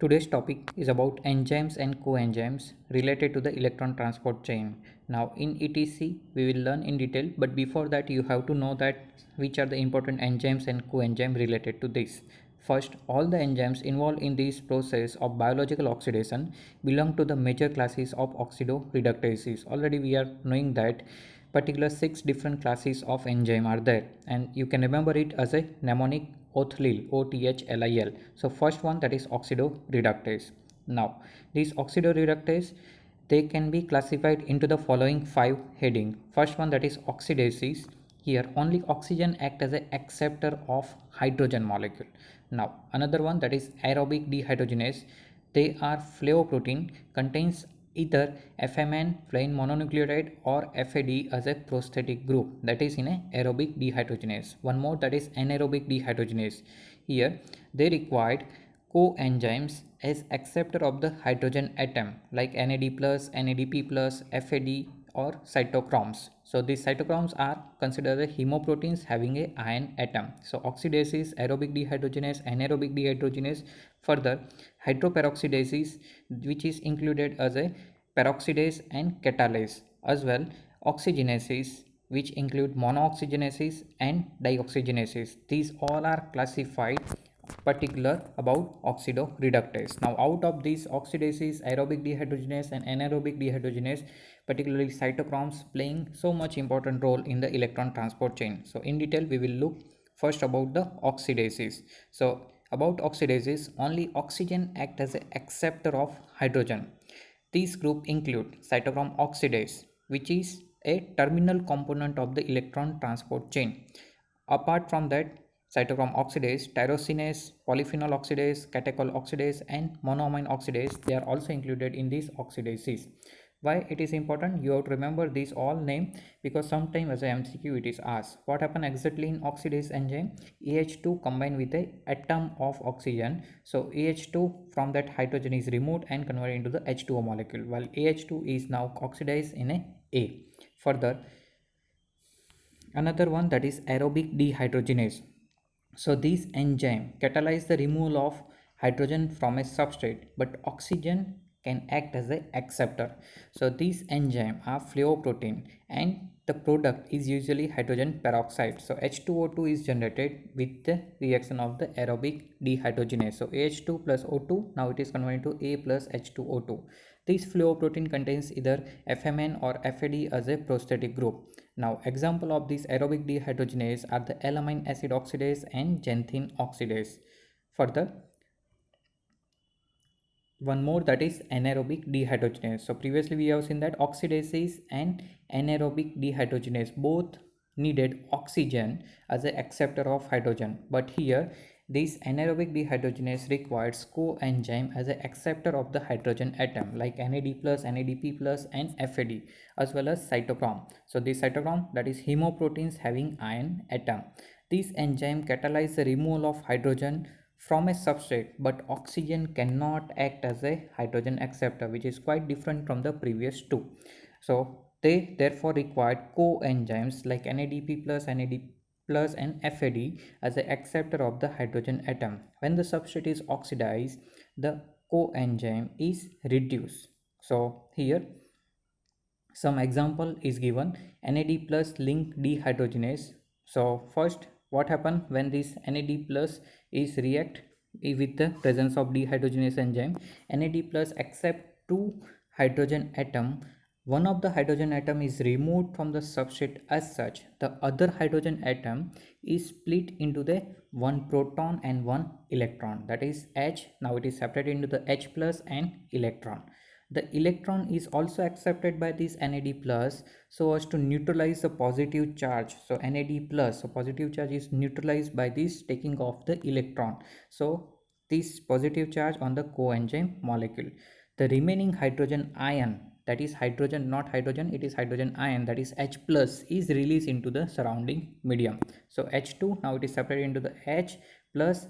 Today's topic is about enzymes and coenzymes related to the electron transport chain. Now in ETC we will learn in detail, but before that you have to know that which are the important enzymes and coenzymes related to this. First, all the enzymes involved in this process of biological oxidation belong to the major classes of oxidoreductases. Already we are knowing that particular 6 different classes of enzyme are there, and you can remember it as a mnemonic OTHLIL, OTHLIL. So first one, that is oxidoreductase. Now these oxidoreductase, they can be classified into the following 5 heading. First one, that is oxidases. Here only oxygen act as a acceptor of hydrogen molecule. Now another one, that is aerobic dehydrogenase. They are flavoprotein, contains either FMN flying mononucleotide or FAD as a prosthetic group, that is in a aerobic dehydrogenase. One more, that is anaerobic dehydrogenase. Here they required coenzymes as acceptor of the hydrogen atom like NAD plus, NADP plus, FAD or cytochromes. So these cytochromes are considered as hemoproteins having a ion atom. So oxidases, aerobic dehydrogenase, anaerobic dehydrogenase. Further, hydroperoxidases, which is included as a peroxidase and catalase, as well oxygenases, which include monooxygenases and dioxygenases. These all are classified particular about oxidoreductase. Now out of these oxidases, aerobic dehydrogenase and anaerobic dehydrogenase, particularly cytochromes playing so much important role in the electron transport chain. So in detail we will look first about the oxidases. So about oxidases, only oxygen act as an acceptor of hydrogen. These group include cytochrome oxidase, which is a terminal component of the electron transport chain. Apart from that, cytochrome oxidase, tyrosinase, polyphenol oxidase, catechol oxidase and monoamine oxidase, they are also included in these oxidases. Why it is important? You have to remember these all name, because sometimes as a MCQ it is asked what happen exactly in oxidase enzyme. AH2 combined with a atom of oxygen, so AH2 from that hydrogen is removed and converted into the H2O molecule, while AH2 is now oxidized in A. Further, another one, that is aerobic dehydrogenase. So this enzyme catalyze the removal of hydrogen from a substrate, but oxygen can act as a acceptor. So these enzyme are flavoprotein and the product is usually hydrogen peroxide. So H2O2 is generated with the reaction of the aerobic dehydrogenase. So AH2 plus O2, now it is converted to A plus H2O2. This flavoprotein contains either FMN or FAD as a prosthetic group. Now example of this aerobic dehydrogenase are the alamine acid oxidase and xanthine oxidase. Further, one more, that is anaerobic dehydrogenase. So previously we have seen that oxidases and anaerobic dehydrogenase both needed oxygen as an acceptor of hydrogen, but here this anaerobic dehydrogenase requires coenzyme as an acceptor of the hydrogen atom like NAD plus, NADP plus and FAD, as well as cytochrome. So this cytochrome, that is hemoproteins having ion atom. This enzyme catalyze the removal of hydrogen from a substrate, but oxygen cannot act as a hydrogen acceptor, which is quite different from the previous two. So they therefore required coenzymes like NADP plus, NAD plus and FAD as an acceptor of the hydrogen atom. When the substrate is oxidized, the coenzyme is reduced. So here some example is given. NAD plus link dehydrogenase. So first, what happen when this NAD plus is react with the presence of dehydrogenase enzyme? NAD plus accept two hydrogen atom. One of the hydrogen atom is removed from the substrate. As such, the other hydrogen atom is split into the one proton and one electron, that is H. Now it is separated into the H plus and electron. The electron is also accepted by this NAD plus so as to neutralize the positive charge. So NAD plus, so positive charge is neutralized by this taking off the electron. So this positive charge on the coenzyme molecule. The remaining hydrogen ion, that is hydrogen, not hydrogen, it is hydrogen ion, that is H plus, is released into the surrounding medium. So H2, now it is separated into the H plus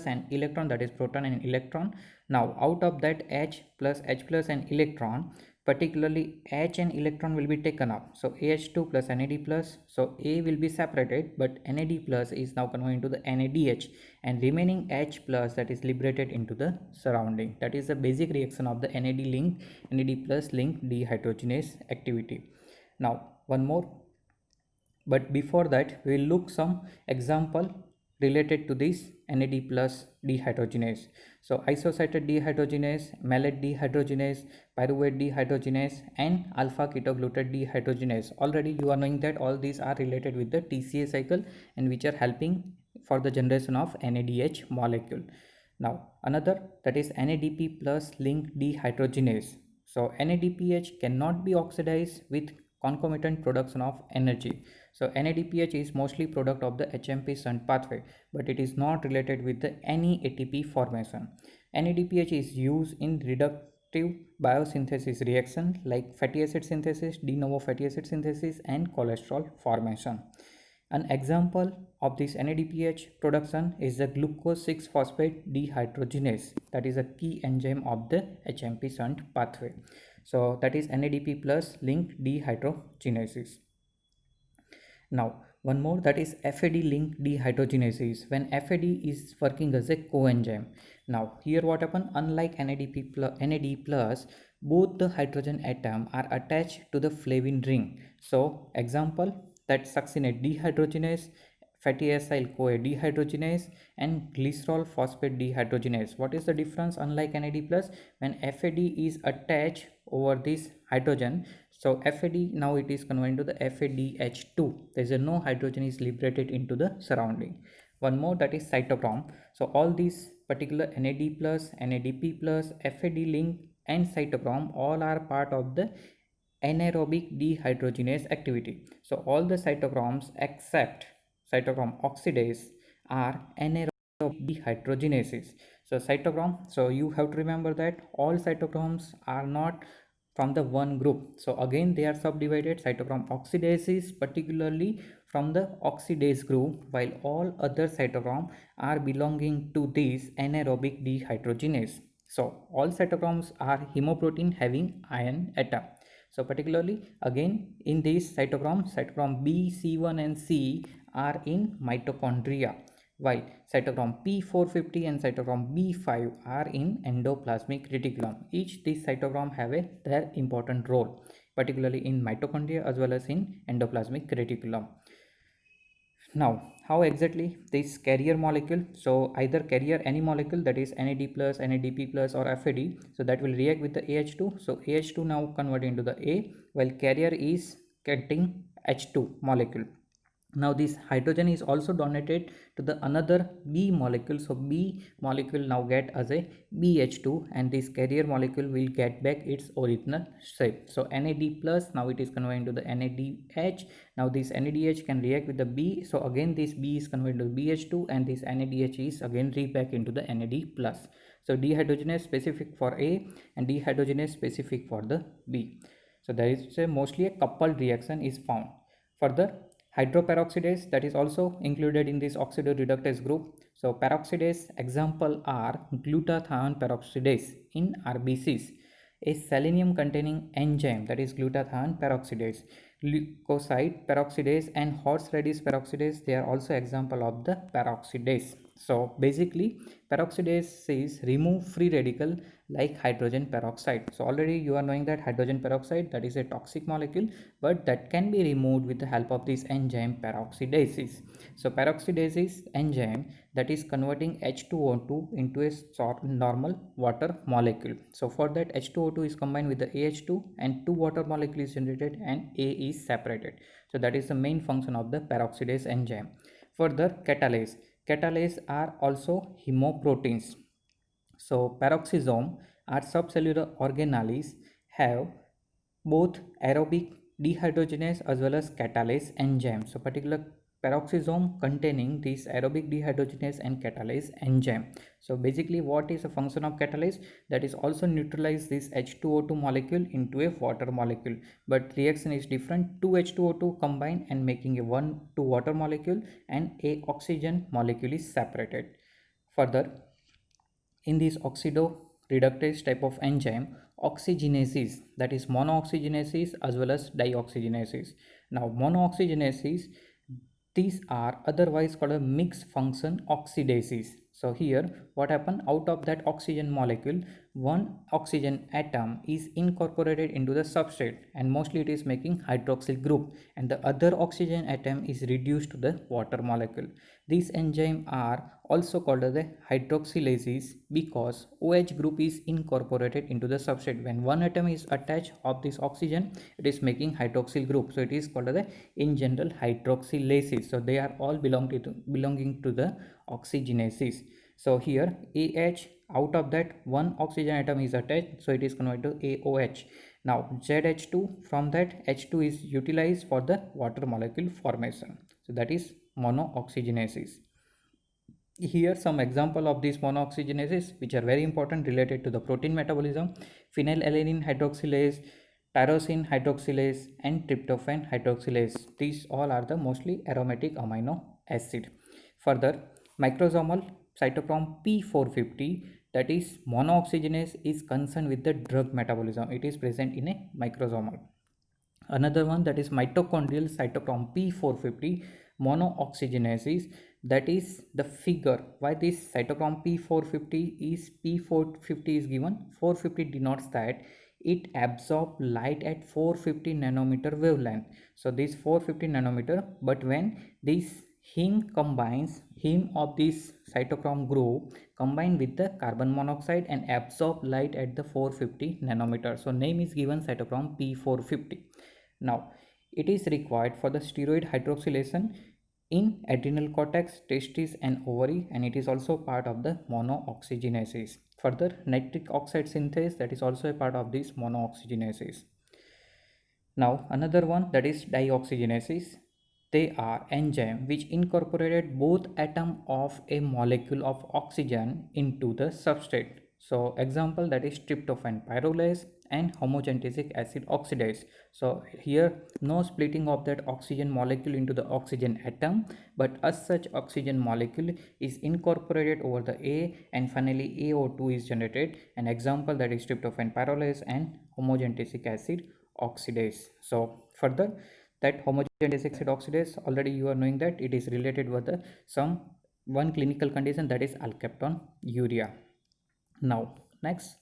and electron, that is proton and electron. Now out of that H plus and electron, particularly H and electron will be taken up. So AH2 plus NAD plus, so A will be separated, but NAD plus is now converted into the NADH, and remaining H plus that is liberated into the surrounding. That is the basic reaction of the NAD plus link dehydrogenase activity. Now one more, but before that we will look some example related to this NAD plus dehydrogenase. So isocitrate dehydrogenase, malate dehydrogenase, pyruvate dehydrogenase, and alpha ketoglutarate dehydrogenase. Already you are knowing that all these are related with the TCA cycle and which are helping for the generation of NADH molecule. Now another, that is NADP plus link dehydrogenase. So NADPH cannot be oxidized with concomitant production of energy. So NADPH is mostly product of the HMP shunt pathway, but it is not related with the any ATP formation. NADPH is used in reductive biosynthesis reaction like fatty acid synthesis, de novo fatty acid synthesis, and cholesterol formation. An example of this NADPH production is the glucose 6-phosphate dehydrogenase, that is a key enzyme of the HMP shunt pathway. So that is NADP plus link dehydrogenases. Now one more, that is FAD link dehydrogenases, when FAD is working as a coenzyme. Now here what happen, unlike NAD plus, both the hydrogen atom are attached to the flavin ring. So example, that succinate dehydrogenase, fatty acyl CoA dehydrogenase, and glycerol phosphate dehydrogenase. What is the difference unlike NAD plus? When FAD is attached over this hydrogen, so FAD now it is converted to the FADH2. There is no hydrogen is liberated into the surrounding. One more, that is cytochrome. So all these particular NAD plus, NADP plus, FAD link, and cytochrome all are part of the anaerobic dehydrogenase activity. So all the cytochromes except cytochrome oxidase are anaerobic dehydrogenases. So cytochrome, so you have to remember that all cytochromes are not from the one group. So again they are subdivided. Cytochrome oxidase is particularly from the oxidase group, while all other cytochrome are belonging to this anaerobic dehydrogenase. So all cytochromes are hemoprotein having iron atom. So particularly again in this cytochrome B, C1 and C are in mitochondria, while cytochrome P450 and cytochrome B5 are in endoplasmic reticulum. Each these cytochrome have their important role, particularly in mitochondria as well as in endoplasmic reticulum. Now how exactly this carrier molecule, so either carrier any molecule, that is NAD plus, NADP plus, or FAD, so that will react with the AH2. So AH2 now convert into the A, while carrier is getting H2 molecule. Now this hydrogen is also donated to the another B molecule. So B molecule now get as a BH2, and this carrier molecule will get back its original shape. So NAD plus, now it is converted to the NADH. Now this NADH can react with the B. So again this B is converted to BH2, and this NADH is again repacked into the NAD plus. So dehydrogenase specific for A and dehydrogenase specific for the B. So there is mostly a coupled reaction is found. Further, hydroperoxidase, that is also included in this oxidoreductase group. So peroxidase example are glutathione peroxidase in RBCs, a selenium containing enzyme, that is glutathione peroxidase, leukocyte peroxidase, and horseradish peroxidase. They are also example of the peroxidase. So basically peroxidase is remove free radical like hydrogen peroxide. So already you are knowing that hydrogen peroxide, that is a toxic molecule, but that can be removed with the help of this enzyme peroxidase. So peroxidase enzyme that is converting H2O2 into a normal water molecule. So for that H2O2 is combined with the AH2 and two water molecule is generated and A is separated. So that is the main function of the peroxidase enzyme. Further, catalase are also hemoproteins. So peroxisome are subcellular organelles have both aerobic dehydrogenase as well as catalase enzyme. So particular peroxisome containing this aerobic dehydrogenase and catalase enzyme. So basically what is a function of catalase? That is also neutralize this H2O2 molecule into a water molecule, but reaction is different. Two H2O2 combine and making a 1,2 water molecule, and a oxygen molecule is separated. Further, in this reductase type of enzyme, oxygenases, that is monooxygenases as well as dioxygenases. Now monooxygenases, these are otherwise called a mixed function oxidases. So here what happened, out of that oxygen molecule, one oxygen atom is incorporated into the substrate and mostly it is making hydroxyl group, and the other oxygen atom is reduced to the water molecule. These enzymes are also called as the hydroxylases because OH group is incorporated into the substrate. When one atom is attached of this oxygen, it is making hydroxyl group, so it is called as the in general hydroxylases. So they are all belonging to the oxygenases. So here AH, out of that one oxygen atom is attached, so it is converted to AOH. Now ZH2, from that H2 is utilized for the water molecule formation. So that is monooxygenases. Here some example of these monooxygenases which are very important related to the protein metabolism: phenylalanine hydroxylase, tyrosine hydroxylase, and tryptophan hydroxylase. These all are the mostly aromatic amino acid. Further, microsomal cytochrome P450, that is monooxygenase, is concerned with the drug metabolism. It is present in a microsomal. Another one, that is mitochondrial cytochrome P450 monooxygenases, that is the figure why this cytochrome P450 is given. 450 denotes that it absorbs light at 450 nanometer wavelength. So this 450 nanometer, but when this heme of this cytochrome group combine with the carbon monoxide and absorb light at the 450 nanometer, so name is given cytochrome P450. Now, it is required for the steroid hydroxylation in adrenal cortex, testes and ovary, and it is also part of the monooxygenases. Further, nitric oxide synthase, that is also a part of this monooxygenases. Now another one, that is dioxygenases. They are enzyme which incorporated both atom of a molecule of oxygen into the substrate. So example, that is tryptophan pyrrolase and homogentic acid oxidase. So here no splitting of that oxygen molecule into the oxygen atom, but as such oxygen molecule is incorporated over the A and finally AO2 is generated. An example, that is tryptophan pyrrolase and homogentic acid oxidase. So further, that homogeneous acid oxidase, already you are knowing that it is related with the some one clinical condition, that is alkapton urea. Now next,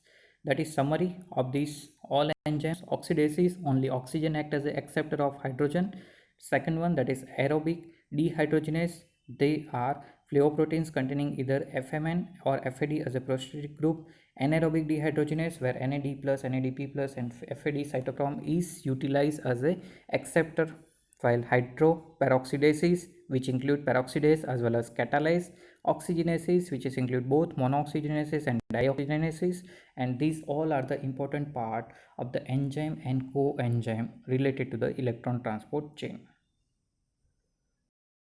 that is summary of these all enzymes. Oxidases, only oxygen act as a acceptor of hydrogen. Second one, that is aerobic dehydrogenase. They are flavoproteins containing either FMN or FAD as a prosthetic group. Anaerobic dehydrogenase, where NAD plus, NADP plus and FAD cytochrome is utilized as a acceptor, while hydroperoxidases, which include peroxidase as well as catalase, oxygenases, which is include both monooxygenases and dioxygenases, and these all are the important part of the enzyme and coenzyme related to the electron transport chain.